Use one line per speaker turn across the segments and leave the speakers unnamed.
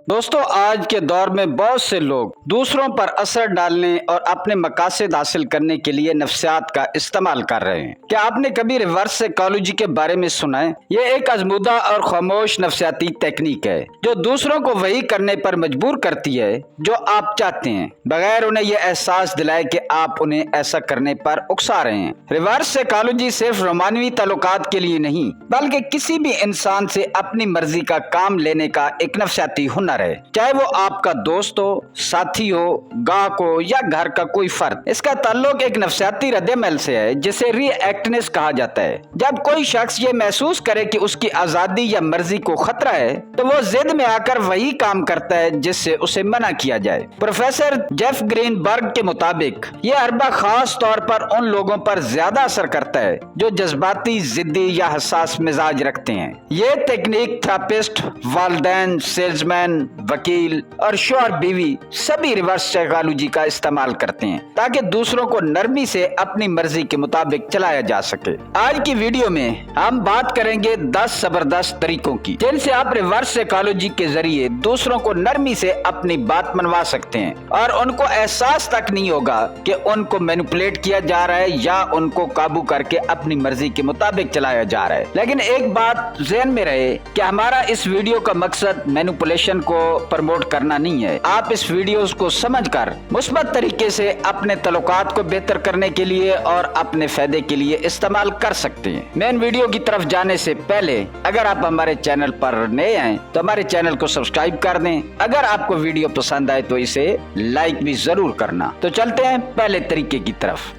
दोस्तों, आज के दौर में बहुत से लोग दूसरों पर असर डालने और अपने मकासद हासिल करने के लिए नफ्सियात का इस्तेमाल कर रहे हैं। क्या आपने कभी रिवर्स साइकोलॉजी के बारे में सुना है? ये एक आजमूदा और खामोश नफ्सियाती टेक्निक है जो दूसरों को वही करने पर मजबूर करती है जो आप चाहते हैं, बगैर उन्हें यह एहसास दिलाए कि आप उन्हें ऐसा करने पर उकसा रहे हैं। रिवर्स साइकोलॉजी सिर्फ रोमानवी ताल्लुकात के लिए नहीं, बल्कि किसी भी इंसान से अपनी मर्जी का काम लेने का एक नफ्सियाती हुनर है, चाहे वो आपका दोस्त हो, साथी हो, गाहक हो या घर का कोई फर्द। इसका ताल्लुक एक नफ्सियाती रद्द-ए-अमल से है जिसे रिएक्टनेस कहा जाता है। जब कोई शख्स ये महसूस करे कि उसकी आजादी या मर्जी को खतरा है तो वो जिद में आकर वही काम करता है जिससे उसे मना किया जाए। प्रोफेसर जेफ ग्रीनबर्ग के मुताबिक ये हरबा खास तौर पर उन लोगों पर ज्यादा असर करता है जो जज्बाती, जिद्दी या हसास मिजाज रखते हैं। ये टेक्निक थेरेपिस्ट, वालिदैन, सेल्समैन, वकील और शौहर बीवी सभी रिवर्स साइकोलॉजी का इस्तेमाल करते हैं ताकि दूसरों को नरमी से अपनी मर्जी के मुताबिक चलाया जा सके। आज की वीडियो में हम बात करेंगे 10 जबरदस्त तरीकों की जिनसे आप रिवर्स साइकोलॉजी के जरिए दूसरों को नरमी से अपनी बात मनवा सकते हैं और उनको एहसास तक नहीं होगा कि उनको मैनिपुलेट किया जा रहा है या उनको काबू करके अपनी मर्जी के मुताबिक चलाया जा रहा है। लेकिन एक बात ज़हन में रहे कि हमारा इस वीडियो का मकसद मैनिपुलेशन को प्रमोट करना नहीं है। आप इस वीडियोस को समझकर मुस्बत तरीके से अपने तल्लुकात को बेहतर करने के लिए और अपने फायदे के लिए इस्तेमाल कर सकते हैं। मेन वीडियो की तरफ जाने से पहले अगर आप हमारे चैनल पर नए हैं तो हमारे चैनल को सब्सक्राइब कर दें। अगर आपको वीडियो पसंद आए तो इसे लाइक भी जरूर करना। तो चलते हैं पहले तरीके की तरफ।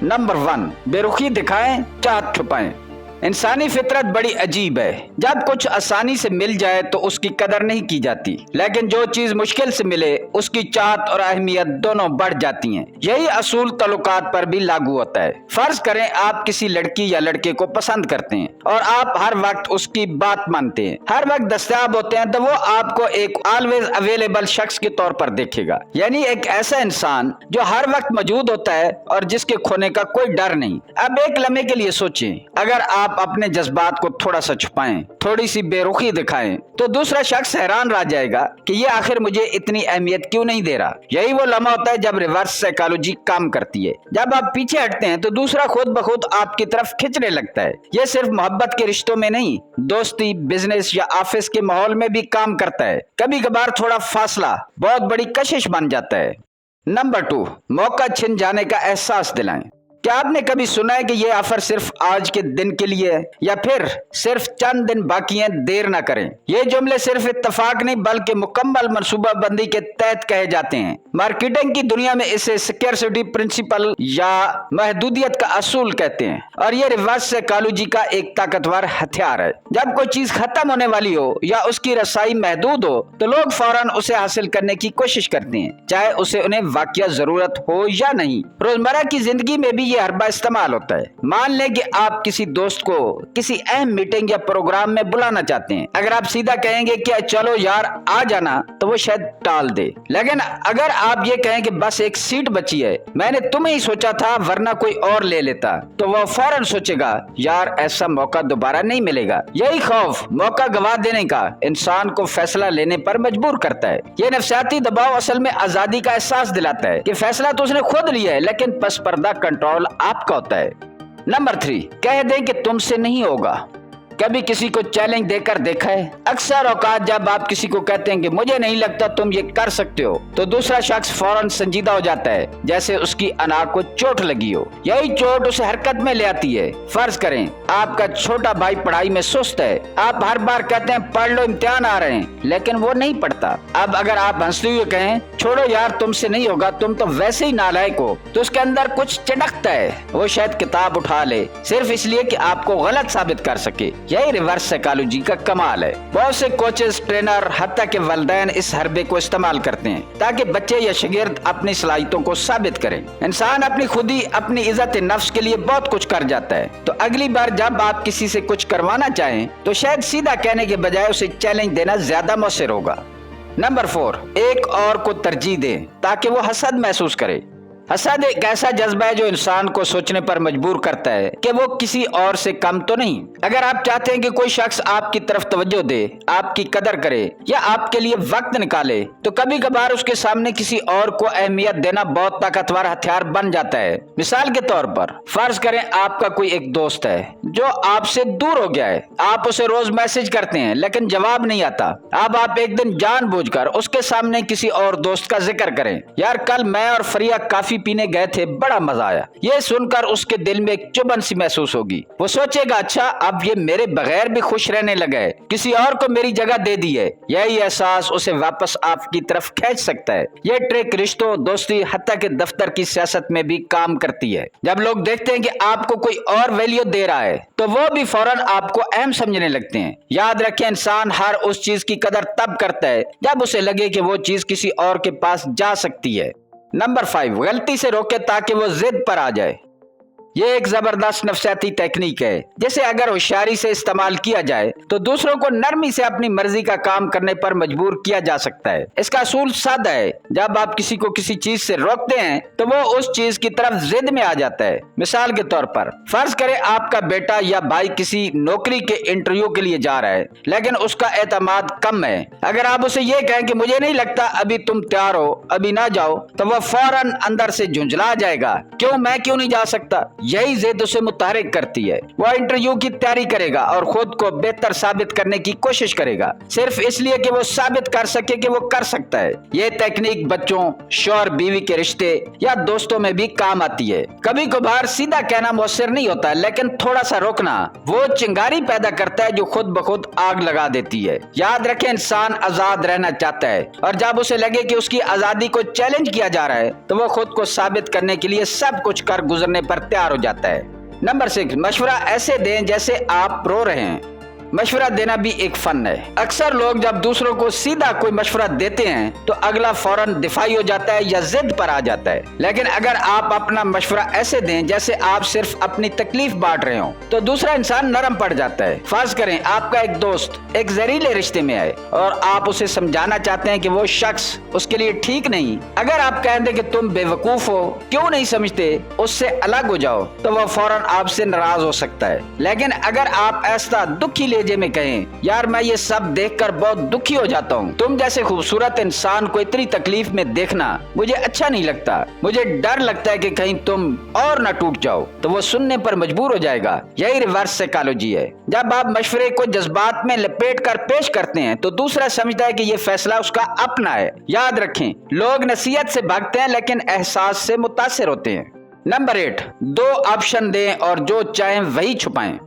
नंबर 1, बेरुखी दिखाएं, चाहत छुपाएं। इंसानी फितरत बड़ी अजीब है। जब कुछ आसानी से मिल जाए तो उसकी कदर नहीं की जाती, लेकिन जो चीज मुश्किल से मिले उसकी चाहत और अहमियत दोनों बढ़ जाती हैं। यही असूल ताल्लुकात पर भी लागू होता है। फर्ज करें आप किसी लड़की या लड़के को पसंद करते हैं और आप हर वक्त उसकी बात मानते हैं, हर वक्त दस्तयाब होते हैं, तो वो आपको एक ऑलवेज अवेलेबल शख्स के तौर पर देखेगा, यानी एक ऐसा इंसान जो हर वक्त मौजूद होता है और जिसके खोने का कोई डर नहीं। अब एक लम्हे के लिए सोचें, अगर आप अपने जज्बात को थोड़ा सा छुपाएं, थोड़ी सी बेरुखी दिखाएं, तो दूसरा शख्स हैरान रह जाएगा कि ये आखिर मुझे इतनी अहमियत क्यों नहीं दे रहा। यही वो लम्हा होता है जब रिवर्स साइकोलॉजी काम करती है। जब आप पीछे हटते हैं तो दूसरा खुद ब खुद आपकी तरफ खिंचने लगता है। ये सिर्फ मोहब्बत के रिश्तों में नहीं, दोस्ती, बिजनेस या ऑफिस के माहौल में भी काम करता है। कभी कभार थोड़ा फासला बहुत बड़ी कशिश बन जाता है। नंबर 2, मौका छिन जाने का एहसास दिलाएं। क्या आपने कभी सुना है कि ये ऑफर सिर्फ आज के दिन के लिए है या फिर सिर्फ चंद दिन बाकी हैं, देर ना करें। ये जुमले सिर्फ इत्तफाक नहीं बल्कि मुकम्मल मनसूबाबंदी के तहत कहे जाते हैं। मार्केटिंग की दुनिया में इसे स्कैरसिटी प्रिंसिपल या महदूदियत का असूल कहते हैं और ये रिवर्स साइकोलॉजी का एक ताकतवर हथियार है। जब कोई चीज खत्म होने वाली हो या उसकी रसाई महदूद हो तो लोग फौरन उसे हासिल करने की कोशिश करते हैं, चाहे उसे उन्हें वाकई जरूरत हो या नहीं। रोजमर्रा की जिंदगी में भी हर बार इस्तेमाल होता है। मान लें कि आप किसी दोस्त को किसी अहम मीटिंग या प्रोग्राम में बुलाना चाहते हैं। अगर आप सीधा कहेंगे कि चलो यार आ जाना तो वो शायद टाल दे, लेकिन अगर आप ये कहें कि बस एक सीट बची है, मैंने तुम्हें ही सोचा था वरना कोई और ले लेता, तो वो फौरन सोचेगा यार ऐसा मौका दोबारा नहीं मिलेगा। यही खौफ मौका गवा देने का इंसान को फैसला लेने पर मजबूर करता है। ये नफ्सियाती दबाव असल में आजादी का एहसास दिलाता है कि फैसला तो उसने खुद लिया है लेकिन पस पर्दा कंट्रोल आपका होता है। नंबर 3, कह दें कि तुमसे नहीं होगा। कभी किसी को चैलेंज देकर देखा है? अक्सर औकात जब आप किसी को कहते हैं कि मुझे नहीं लगता तुम ये कर सकते हो तो दूसरा शख्स फौरन संजीदा हो जाता है, जैसे उसकी अना को चोट लगी हो। यही चोट उसे हरकत में ले आती है। फर्ज करें आपका छोटा भाई पढ़ाई में सुस्त है, आप हर बार कहते हैं पढ़ लो इम्तिहान आ रहे हैं, लेकिन वो नहीं पढ़ता। अब अगर आप हंसते हुए कहें छोड़ो यार तुमसे नहीं होगा, तुम तो वैसे ही नालायक हो, तो उसके अंदर कुछ चटकता है। वो शायद किताब उठा ले सिर्फ इसलिए कि आपको गलत साबित कर सके। यही रिवर्स साइकोलॉजी का कमाल है। बहुत से कोचेस, ट्रेनर, हत्ता के वालिदैन इस हरबे को इस्तेमाल करते हैं ताकि बच्चे या शागिर्द अपनी सलाहियतों को साबित करें। इंसान अपनी खुदी, अपनी इज्जत नफ्स के लिए बहुत कुछ कर जाता है, तो अगली बार जब आप किसी से कुछ करवाना चाहें तो शायद सीधा कहने के बजाय उसे चैलेंज देना ज्यादा मौसर होगा। नंबर 4, एक और को तरजीह दें ताकि वो हसद महसूस करे। حسد ایک ایسا جذبہ ہے جو انسان کو سوچنے پر مجبور کرتا ہے کہ وہ کسی اور سے کم تو نہیں۔ اگر آپ چاہتے ہیں کہ کوئی شخص آپ کی طرف توجہ دے، آپ کی قدر کرے یا آپ کے لیے وقت نکالے، تو کبھی کبھار اس کے سامنے کسی اور کو اہمیت دینا بہت طاقتور ہتھیار بن جاتا ہے۔ مثال کے طور پر فرض کریں آپ کا کوئی ایک دوست ہے جو آپ سے دور ہو گیا ہے، آپ اسے روز میسج کرتے ہیں لیکن جواب نہیں آتا۔ اب آپ ایک دن جان بوجھ کر اس کے سامنے کسی اور دوست کا ذکر کریں، یار کل میں اور فریہ کافی پینے گئے تھے، بڑا مزہ آیا۔ یہ سن کر اس کے دل میں ایک چبھن سی محسوس ہوگی۔ وہ سوچے گا اچھا اب یہ میرے بغیر بھی خوش رہنے لگا ہے، کسی اور کو میری جگہ دے دی ہے۔ یہی احساس اسے واپس آپ کی طرف کھینچ سکتا ہے۔ یہ ٹرک رشتوں، دوستی، حتیٰ کہ دفتر کی سیاست میں بھی کام کرتی ہے۔ جب لوگ دیکھتے ہیں کہ آپ کو کوئی اور ویلیو دے رہا ہے تو وہ بھی فوراً آپ کو اہم سمجھنے لگتے ہیں۔ یاد رکھیں انسان ہر اس چیز کی قدر تب کرتا ہے جب اسے لگے کہ وہ چیز کسی اور کے پاس جا سکتی ہے۔ نمبر 5، غلطی سے روکے تاکہ وہ ضد پر آ جائے۔ یہ ایک زبردست نفسیاتی تکنیک ہے جسے اگر ہوشیاری سے استعمال کیا جائے تو دوسروں کو نرمی سے اپنی مرضی کا کام کرنے پر مجبور کیا جا سکتا ہے۔ اس کا اصول سادہ ہے، جب آپ کسی کو کسی چیز سے روکتے ہیں تو وہ اس چیز کی طرف ضد میں آ جاتا ہے۔ مثال کے طور پر فرض کریں آپ کا بیٹا یا بھائی کسی نوکری کے انٹرویو کے لیے جا رہا ہے لیکن اس کا اعتماد کم ہے۔ اگر آپ اسے یہ کہیں کہ مجھے نہیں لگتا ابھی تم تیار ہو، ابھی نہ جاؤ، تو وہ فوراً اندر سے جھنجلا جائے گا، میں کیوں نہیں جا سکتا؟ یہی ضد اسے متحرک کرتی ہے۔ وہ انٹرویو کی تیاری کرے گا اور خود کو بہتر ثابت کرنے کی کوشش کرے گا، صرف اس لیے کہ وہ ثابت کر سکے کہ وہ کر سکتا ہے۔ یہ تکنیک بچوں، شوہر بیوی کے رشتے یا دوستوں میں بھی کام آتی ہے۔ کبھی کبھار سیدھا کہنا مؤثر نہیں ہوتا لیکن تھوڑا سا روکنا وہ چنگاری پیدا کرتا ہے جو خود بخود آگ لگا دیتی ہے۔ یاد رکھیں انسان آزاد رہنا چاہتا ہے اور جب اسے لگے کہ اس کی آزادی کو چیلنج کیا جا رہا ہے تو وہ خود کو ثابت کرنے کے لیے سب کچھ کر گزرنے پر تیار ہو جاتا ہے۔ نمبر 6، مشورہ ایسے دیں جیسے آپ رو رہے ہیں۔ مشورہ دینا بھی ایک فن ہے۔ اکثر لوگ جب دوسروں کو سیدھا کوئی مشورہ دیتے ہیں تو اگلا فوراً دفاعی ہو جاتا ہے یا ضد پر آ جاتا ہے، لیکن اگر آپ اپنا مشورہ ایسے دیں جیسے آپ صرف اپنی تکلیف بانٹ رہے ہوں تو دوسرا انسان نرم پڑ جاتا ہے۔ فرض کریں آپ کا ایک دوست ایک زہریلے رشتے میں ہے اور آپ اسے سمجھانا چاہتے ہیں کہ وہ شخص اس کے لیے ٹھیک نہیں۔ اگر آپ کہہ دیں کہ تم بے وقوف ہو، کیوں نہیں سمجھتے، اس سے الگ ہو جاؤ، تو وہ فوراً آپ سے ناراض ہو سکتا ہے۔ لیکن اگر آپ ایسا دکھی لہجے میں کہیں، یار میں یہ سب دیکھ کر بہت دکھی ہو جاتا ہوں، تم جیسے خوبصورت انسان کو اتنی تکلیف میں دیکھنا مجھے اچھا نہیں لگتا، مجھے ڈر لگتا ہے کہ کہیں تم اور نہ ٹوٹ جاؤ، تو وہ سننے پر مجبور ہو جائے گا۔ یہی ریورس سائیکالوجی ہے۔ جب آپ مشورے کو جذبات میں لپیٹ کر پیش کرتے ہیں تو دوسرا سمجھتا ہے کہ یہ فیصلہ اس کا اپنا ہے۔ یاد رکھیں لوگ نصیحت سے بھاگتے ہیں لیکن احساس سے متاثر ہوتے ہیں۔ نمبر 8، 2 آپشن دیں اور جو چاہیں وہی چھپائیں۔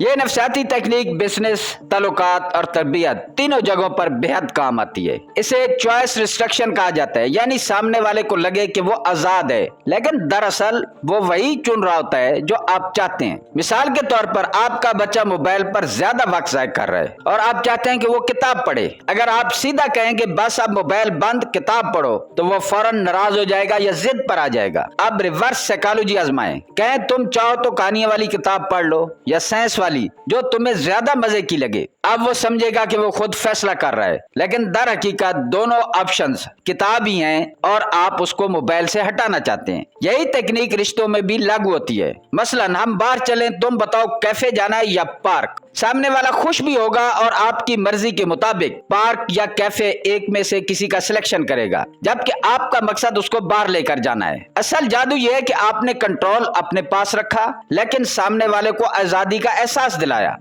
یہ نفسیاتی تکنیک بزنس، تعلقات اور تربیت تینوں جگہوں پر بہت کام آتی ہے۔ اسے چوائس ریسٹرکشن کہا جاتا ہے، یعنی سامنے والے کو لگے کہ وہ آزاد ہے لیکن دراصل وہ وہی چن رہا ہوتا ہے جو آپ چاہتے ہیں۔ مثال کے طور پر آپ کا بچہ موبائل پر زیادہ وقت ضائع کر رہا ہے اور آپ چاہتے ہیں کہ وہ کتاب پڑھے۔ اگر آپ سیدھا کہیں کہ بس اب موبائل بند، کتاب پڑھو، تو وہ فوراً ناراض ہو جائے گا یا ضد پر آ جائے گا۔ اب ریورس سائیکالوجی آزمائیں، کہیں تم چاہو تو کہانیاں والی کتاب پڑھ لو یا سائنس والی جو تمہیں زیادہ مزے کی لگے۔ اب وہ سمجھے گا کہ وہ خود فیصلہ کر رہا ہے، لیکن در حقیقت دونوں آپشنز کتاب ہی ہیں اور آپ اس کو موبائل سے ہٹانا چاہتے ہیں۔ یہی تکنیک رشتوں میں بھی لاگو ہوتی ہے۔ مثلا ہم باہر چلیں، تم بتاؤ کیفے جانا ہے یا پارک۔ سامنے والا خوش بھی ہوگا اور آپ کی مرضی کے مطابق پارک یا کیفے ایک میں سے کسی کا سلیکشن کرے گا، جبکہ آپ کا مقصد اس کو باہر لے کر جانا ہے۔ اصل جادو یہ ہے کہ آپ نے کنٹرول اپنے پاس رکھا لیکن سامنے والے کو آزادی کا احساس دلایا۔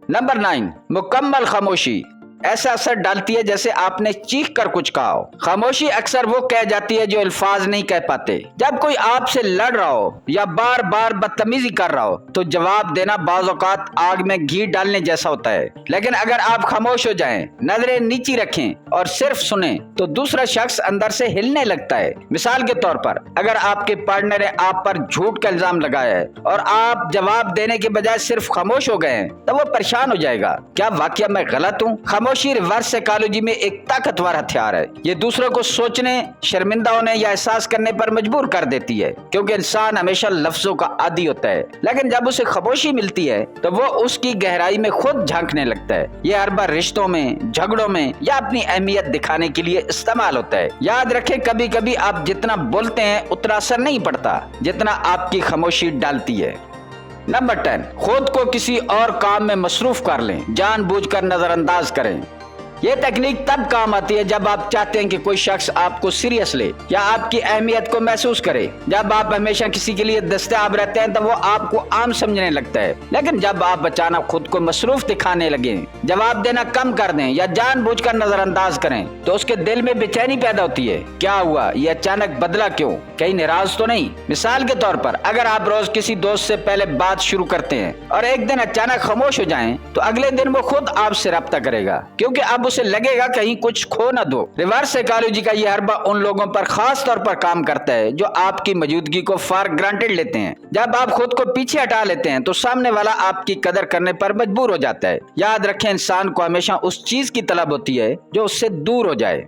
نمبر 9، مکمل خاموشی ایسا اثر ڈالتی ہے جیسے آپ نے چیخ کر کچھ کہا ہو۔ خاموشی اکثر وہ کہہ جاتی ہے جو الفاظ نہیں کہہ پاتے۔ جب کوئی آپ سے لڑ رہا ہو یا بار بار بدتمیزی کر رہا ہو تو جواب دینا بعض اوقات آگ میں گھی ڈالنے جیسا ہوتا ہے، لیکن اگر آپ خاموش ہو جائیں، نظریں نیچی رکھیں اور صرف سنیں تو دوسرا شخص اندر سے ہلنے لگتا ہے۔ مثال کے طور پر اگر آپ کے پارٹنر نے آپ پر جھوٹ کا الزام لگایا ہے اور آپ جواب دینے کے بجائے صرف خاموش ہو گئے ہیں تو وہ پریشان ہو جائے گا، کیا واقعہ میں غلط ہوں؟ خاموش खामोशी रिवर्स साइकोलॉजी में एक ताकतवर हथियार है। ये दूसरों को सोचने, शर्मिंदा होने या एहसास करने पर मजबूर कर देती है, क्योंकि इंसान हमेशा लफ्जों का आदी होता है। लेकिन जब उसे खामोशी मिलती है तो वो उसकी गहराई में खुद झांकने लगता है। ये हर बार रिश्तों में, झगड़ों में या अपनी अहमियत दिखाने के लिए इस्तेमाल होता है। याद रखें, कभी कभी आप जितना बोलते हैं उतना असर नहीं पड़ता जितना आपकी खामोशी डालती है। नंबर 10, खुद को किसी और काम में मसरूफ कर लें, जानबूझकर नजरअंदाज करें। ये तकनीक तब काम आती है जब आप चाहते हैं कि कोई शख्स आपको सीरियस ले या आपकी अहमियत को महसूस करे। जब आप हमेशा किसी के लिए दस्तयाब रहते हैं तो वो आपको आम समझने लगता है। लेकिन जब आप अचानक खुद को मसरूफ दिखाने लगे, जवाब देना कम कर दें या जानबूझकर नजरअंदाज करें तो उसके दिल में बेचैनी पैदा होती है। क्या हुआ, ये अचानक बदला क्यों, कहीं नाराज तो नहीं? मिसाल के तौर पर, अगर आप रोज किसी दोस्त से पहले बात शुरू करते हैं और एक दिन अचानक खामोश हो जाएं, तो अगले दिन वो खुद आपसे रब्ता करेगा, क्योंकि अब उसे लगेगा कहीं कुछ खो ना दो। रिवर्स साइकोलॉजी का यह हरबा उन लोगों पर खास तौर पर काम करता है जो आपकी मौजूदगी को फॉर ग्रांटेड लेते हैं। जब आप खुद को पीछे हटा लेते हैं तो सामने वाला आपकी कदर करने पर मजबूर हो जाता है। याद रखें, इंसान को हमेशा उस चीज की तलब होती है जो उससे दूर हो जाए।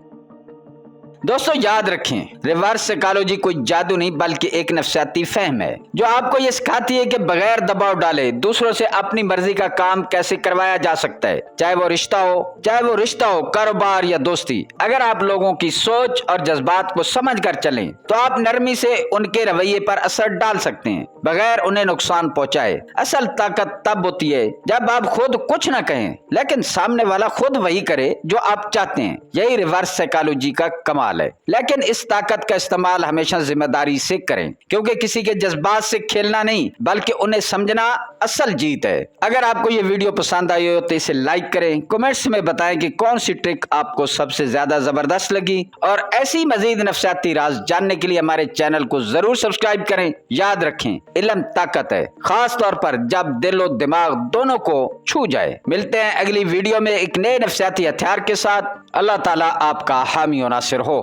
दोस्तों याद रखें, रिवर्स साइकोलॉजी कोई जादू नहीं बल्कि एक नफ्सियाती फहम है जो आपको ये सिखाती है कि बगैर दबाव डाले दूसरों से अपनी मर्जी का काम कैसे करवाया जा सकता है, चाहे वो रिश्ता हो, कारोबार या दोस्ती। अगर आप लोगों की सोच और जज्बात को समझ कर चलें तो आप नरमी से उनके रवैये पर असर डाल सकते हैं बगैर उन्हें नुकसान पहुंचाए। असल ताकत तब होती है जब आप खुद कुछ न कहें लेकिन सामने वाला खुद वही करे जो आप चाहते हैं। यही रिवर्स साइकोलॉजी का कमाल है। लेकिन इस ताकत का इस्तेमाल हमेशा जिम्मेदारी से करें, क्योंकि किसी के जज्बात से खेलना नहीं बल्कि उन्हें समझना असल जीत है। अगर आपको ये वीडियो पसंद आई हो तो इसे लाइक करें, कमेंट्स में बताएं कि कौन सी ट्रिक आपको सबसे ज्यादा जबरदस्त लगी, और ऐसी मजीद नफ्सियाती राज जानने के लिए हमारे चैनल को जरूर सब्सक्राइब करें। याद रखें, इल्म ताकत है, खास तौर पर जब दिल और दिमाग दोनों को छू जाए। मिलते हैं अगली वीडियो में एक नए नफ्सियाती हथियार के साथ। अल्लाह ताला आपका हामी और नासिर हो।